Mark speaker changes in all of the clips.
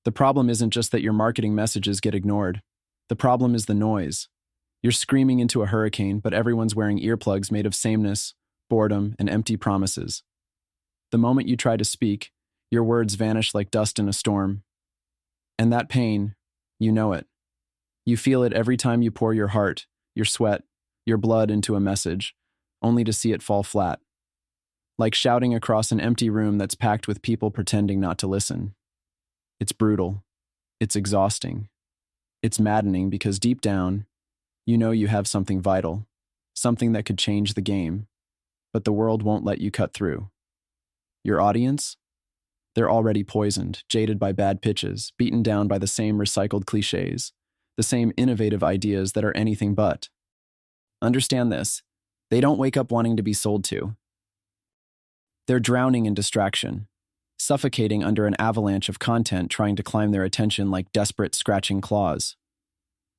Speaker 1: The problem isn't just that your marketing messages get ignored. The problem is the noise. You're screaming into a hurricane, but everyone's wearing earplugs made of sameness, boredom, and empty promises. The moment you try to speak, your words vanish like dust in a storm. And that pain, you know it. You feel it every time you pour your heart, your sweat, your blood into a message, only to see it fall flat. Like shouting across an empty room that's packed with people pretending not to listen. It's brutal. It's exhausting. It's maddening because deep down, you know you have something vital, something that could change the game, but the world won't let you cut through. Your audience? They're already poisoned, jaded by bad pitches, beaten down by the same recycled cliches, the same innovative ideas that are anything but. Understand this. They don't wake up wanting to be sold to. They're drowning in distraction, suffocating under an avalanche of content trying to climb their attention like desperate scratching claws.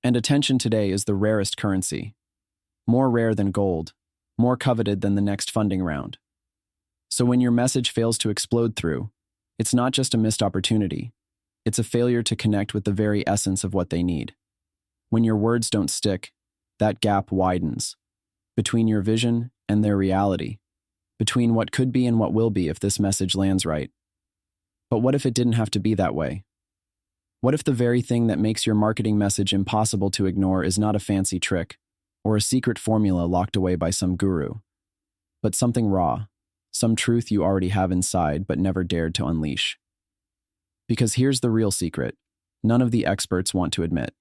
Speaker 1: And attention today is the rarest currency. More rare than gold, more coveted than the next funding round. So when your message fails to explode through, it's not just a missed opportunity. It's a failure to connect with the very essence of what they need. When your words don't stick, that gap widens. Between your vision and their reality. Between what could be and what will be if this message lands right. But what if it didn't have to be that way? What if the very thing that makes your marketing message impossible to ignore is not a fancy trick, or a secret formula locked away by some guru, but something raw, some truth you already have inside but never dared to unleash? Because here's the real secret, none of the experts want to admit.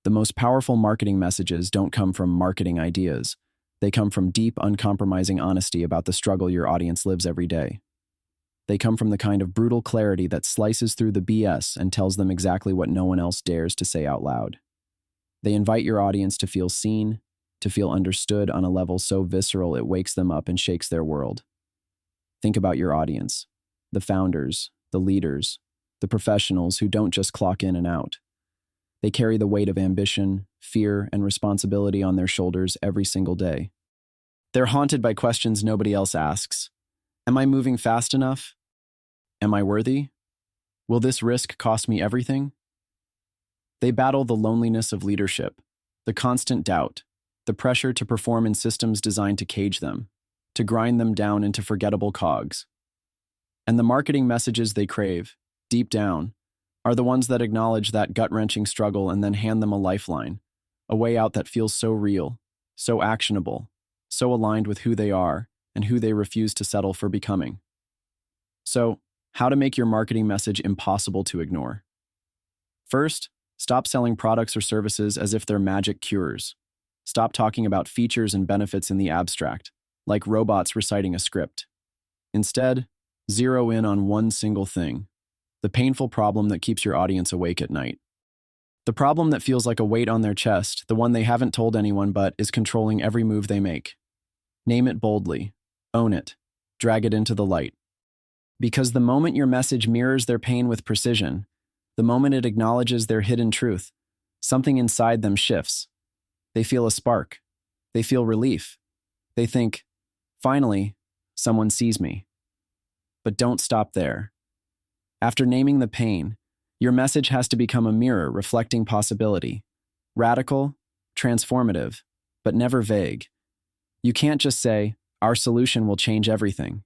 Speaker 1: The most powerful marketing messages don't come from marketing ideas. They come from deep, uncompromising honesty about the struggle your audience lives every day. They come from the kind of brutal clarity that slices through the BS and tells them exactly what no one else dares to say out loud. They invite your audience to feel seen, to feel understood on a level so visceral it wakes them up and shakes their world. Think about your audience, the founders, the leaders, the professionals who don't just clock in and out. They carry the weight of ambition, fear, and responsibility on their shoulders every single day. They're haunted by questions nobody else asks. Am I moving fast enough? Am I worthy? Will this risk cost me everything? They battle the loneliness of leadership, the constant doubt, the pressure to perform in systems designed to cage them, to grind them down into forgettable cogs. And the marketing messages they crave, deep down, are the ones that acknowledge that gut-wrenching struggle and then hand them a lifeline, a way out that feels so real, so actionable, so aligned with who they are and who they refuse to settle for becoming. So, how to make your marketing message impossible to ignore? First, stop selling products or services as if they're magic cures. Stop talking about features and benefits in the abstract, like robots reciting a script. Instead, zero in on one single thing, the painful problem that keeps your audience awake at night. The problem that feels like a weight on their chest, the one they haven't told anyone but is controlling every move they make. Name it boldly, own it, drag it into the light. Because the moment your message mirrors their pain with precision, the moment it acknowledges their hidden truth, something inside them shifts. They feel a spark. They feel relief. They think, finally, someone sees me. But don't stop there. After naming the pain, your message has to become a mirror reflecting possibility. Radical, transformative, but never vague. You can't just say, our solution will change everything.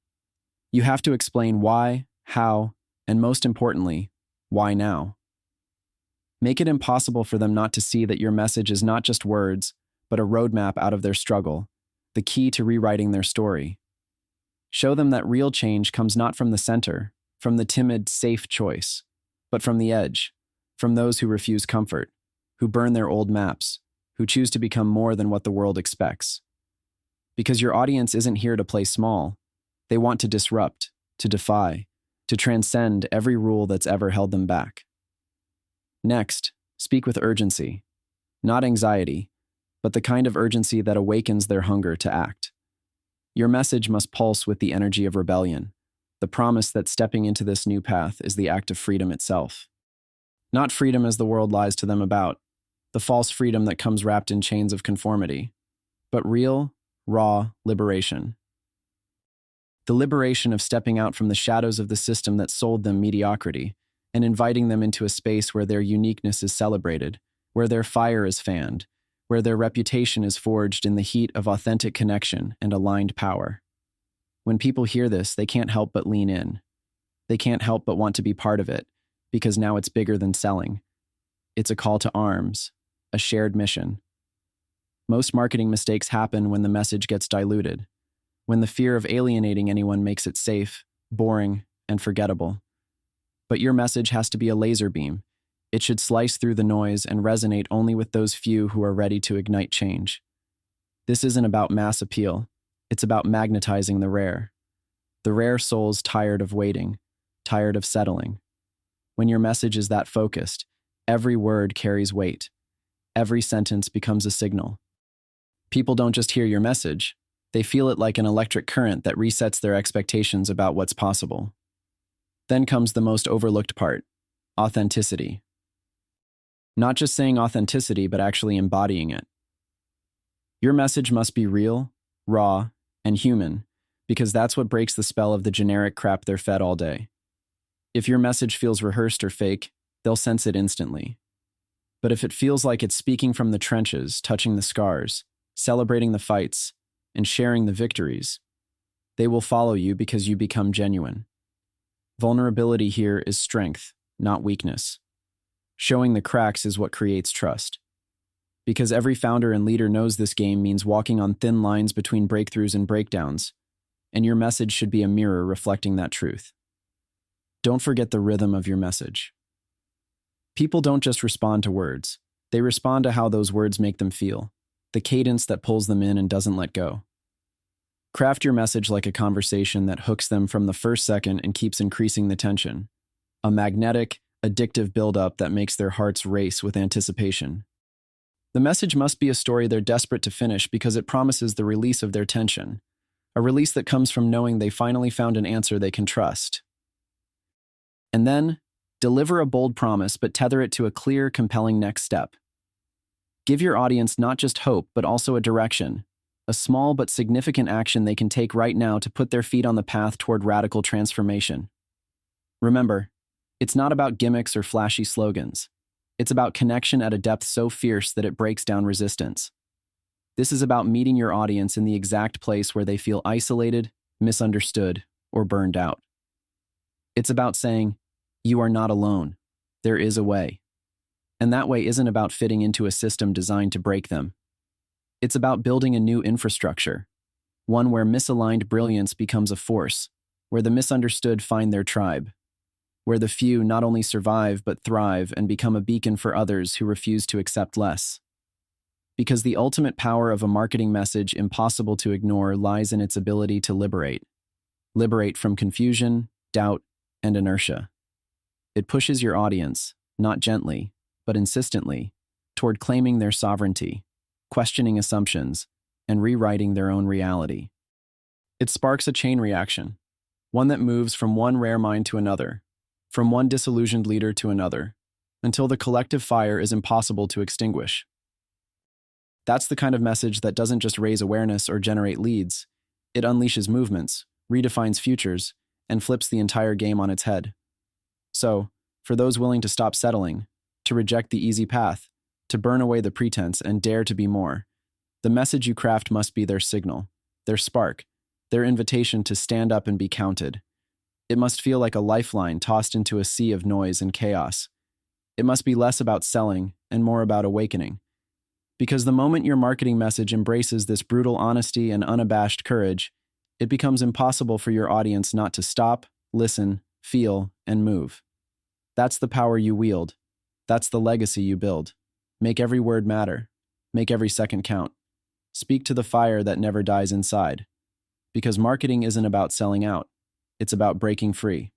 Speaker 1: You have to explain why, how, and most importantly, why now. Make it impossible for them not to see that your message is not just words, but a roadmap out of their struggle, the key to rewriting their story. Show them that real change comes not from the center, from the timid, safe choice, but from the edge, from those who refuse comfort, who burn their old maps, who choose to become more than what the world expects. Because your audience isn't here to play small. They want to disrupt, to defy, to transcend every rule that's ever held them back. Next, speak with urgency. Not anxiety, but the kind of urgency that awakens their hunger to act. Your message must pulse with the energy of rebellion, the promise that stepping into this new path is the act of freedom itself. Not freedom as the world lies to them about, the false freedom that comes wrapped in chains of conformity, but real, raw liberation. The liberation of stepping out from the shadows of the system that sold them mediocrity, and inviting them into a space where their uniqueness is celebrated, where their fire is fanned, where their reputation is forged in the heat of authentic connection and aligned power. When people hear this, they can't help but lean in. They can't help but want to be part of it, because now it's bigger than selling. It's a call to arms, a shared mission. Most marketing mistakes happen when the message gets diluted, when the fear of alienating anyone makes it safe, boring, and forgettable. But your message has to be a laser beam. It should slice through the noise and resonate only with those few who are ready to ignite change. This isn't about mass appeal. It's about magnetizing the rare souls tired of waiting, tired of settling. When your message is that focused, every word carries weight. Every sentence becomes a signal. People don't just hear your message, they feel it like an electric current that resets their expectations about what's possible. Then comes the most overlooked part, authenticity. Not just saying authenticity, but actually embodying it. Your message must be real, raw, and human, because that's what breaks the spell of the generic crap they're fed all day. If your message feels rehearsed or fake, they'll sense it instantly. But if it feels like it's speaking from the trenches, touching the scars, celebrating the fights, and sharing the victories, they will follow you because you become genuine. Vulnerability here is strength, not weakness. Showing the cracks is what creates trust. Because every founder and leader knows this game means walking on thin lines between breakthroughs and breakdowns, and your message should be a mirror reflecting that truth. Don't forget the rhythm of your message. People don't just respond to words, they respond to how those words make them feel, the cadence that pulls them in and doesn't let go. Craft your message like a conversation that hooks them from the first second and keeps increasing the tension. A magnetic, addictive buildup that makes their hearts race with anticipation. The message must be a story they're desperate to finish because it promises the release of their tension, a release that comes from knowing they finally found an answer they can trust. And then, deliver a bold promise but tether it to a clear, compelling next step. Give your audience not just hope but also a direction, a small but significant action they can take right now to put their feet on the path toward radical transformation. Remember, it's not about gimmicks or flashy slogans. It's about connection at a depth so fierce that it breaks down resistance. This is about meeting your audience in the exact place where they feel isolated, misunderstood, or burned out. It's about saying, "You are not alone. There is a way." And that way isn't about fitting into a system designed to break them. It's about building a new infrastructure, one where misaligned brilliance becomes a force, where the misunderstood find their tribe, where the few not only survive but thrive and become a beacon for others who refuse to accept less. Because the ultimate power of a marketing message impossible to ignore lies in its ability to liberate. Liberate from confusion, doubt, and inertia. It pushes your audience, not gently, but insistently, toward claiming their sovereignty, questioning assumptions, and rewriting their own reality. It sparks a chain reaction, one that moves from one rare mind to another, from one disillusioned leader to another, until the collective fire is impossible to extinguish. That's the kind of message that doesn't just raise awareness or generate leads. It unleashes movements, redefines futures, and flips the entire game on its head. So, for those willing to stop settling, to reject the easy path, to burn away the pretense and dare to be more, the message you craft must be their signal, their spark, their invitation to stand up and be counted. It must feel like a lifeline tossed into a sea of noise and chaos. It must be less about selling and more about awakening. Because the moment your marketing message embraces this brutal honesty and unabashed courage, it becomes impossible for your audience not to stop, listen, feel, and move. That's the power you wield. That's the legacy you build. Make every word matter. Make every second count. Speak to the fire that never dies inside. Because marketing isn't about selling out. It's about breaking free.